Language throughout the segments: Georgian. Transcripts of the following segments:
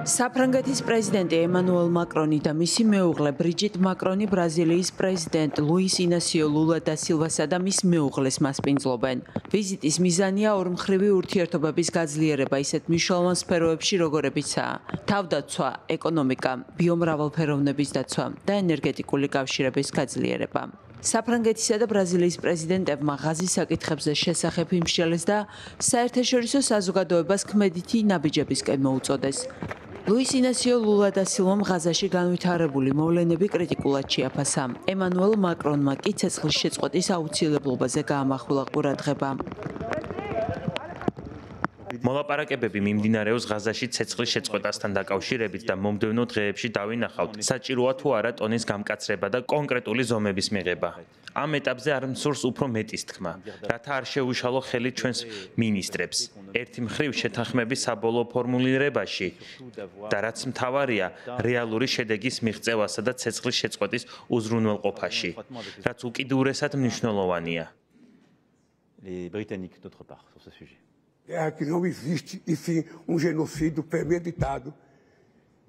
საფრანგეთის პრეზიდენტი ემანუელ მაკრონი და მისი მეუღლე ბრიჯიტ მაკრონი ბრაზილიის პრეზიდენტ ლუის ინასიო ლულა და სილვასა და მის მეუღლეს მასპინძლობენ. ვიზიტის მიზანია ორმხრივი ურთიერთობების გაძლიერება ისეთ მნიშვნელოვან სფეროებში, როგორებიცაა თავდაცვა, ეკონომიკა, ბიომრავალფეროვნების დაცვა და ენერგეტიკული კავშირების გაძლიერება. საფრანგეთისა და ბრაზილიის პრეზიდენტებმა ღაზის საკითხებზე შესახებ იმსჯელეს და საერთაშორისო საზოგადოებას ქმედითი ნაბიჯებისკენ მოუწოდეს. ლუის ინასიო ლულა და სილვამ ღაზაში განვითარებული მოვლენები კრიტიკულად შეაფასა. ემანუელ მაკრონმა კი ცეცხლის შეწყვეტის აუცილებლობაზე გაამახვილა ყურადღება. მოლაპარაკებები მიმდინარეობს ღაზაში ცეცხლის შეწყვეტასთან დაკავშირებით და მომდევნო დღეებში დავინახავთ, საჭიროა თუ არა ტონის გამკაცრება და კონკრეტული ზომების მიღება. ამ ეტაპზე არ მსურს უფრო მეტის თქმა, რათა არ შეუშალო ხელი ჩვენს მინისტრებს. ერთი მხრივ შეთანხმების საბოლოო ფორმულირებაში და რაც მთავარია, რეალური შედეგის მიღწევასა და ცეცხლის შეწყვეტის უზრუნველყოფაში, რაც უკიდურესად მნიშვნელოვანია. Que não existe, e sim genocídio premeditado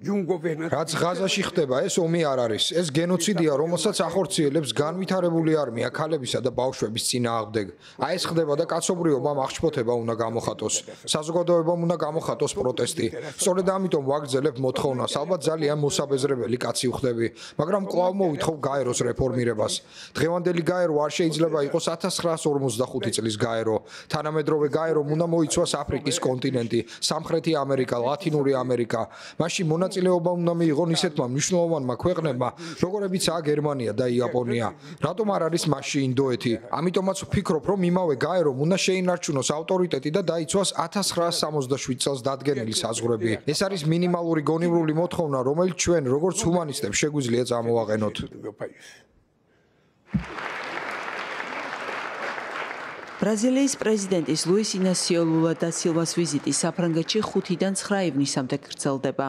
de governante. რაც ღაზაში ხდება, ეს ომი არ არის. ეს გენოციდია, რომელსაც ახორციელებს განვითარებული არმია ქალებისა და ბავშვების წინააღმდეგ. აი ეს ხდება და კაცობრიობამ აღშფოთება უნდა გამოხატოს. საზოგადოებამ უნდა გამოხატოს პროტესტი. სწორედ ამიტომ ვაგრძელებ მოთხოვნას. ალბათ ძალიან მოსაბეზრებელი კაცი ვხდები, მაგრამ კვლავ მოვითხოვ გაეროს რეფორმირებას. დღევანდელი გაერო არ შეიძლება იყოს 1945 წლის გაერო. თანამედროვე გაერომ უნდა მოიცვას აფრიკის კონტინენტი, სამხრეთი ამერიკა, ლათინური ამერიკა. მაშინ მონაწილეობა უნდა მიიღონ ისეთმა მნიშვნელოვანმა ქვეყნებმა, როგორებიცაა გერმანია და იაპონია. რატომ არ არის მასში ინდოეთი? ამიტომაც ვფიქრობ, რომ იმავე გაერომ უნდა შეინარჩუნოს ავტორიტეტი და დაიცვას 1967 წელს დადგენილი საზღვრები. ეს არის მინიმალური გონივრული მოთხოვნა, რომელიც ჩვენ, როგორც ჰუმანისტებს, შეგვიძლია წამოვაყენოთ. ბრაზილიის პრეზიდენტის ლუის ინასიო ლულა და სილვას ვიზიტი საფრანგეთში 5-დან 9 ივნისამდე გრძელდება.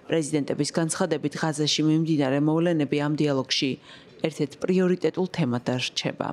პრეზიდენტების განცხადებით ღაზაში მიმდინარე მოვლენები ამ დიალოგში ერთ-ერთ პრიორიტეტულ თემად დარჩება.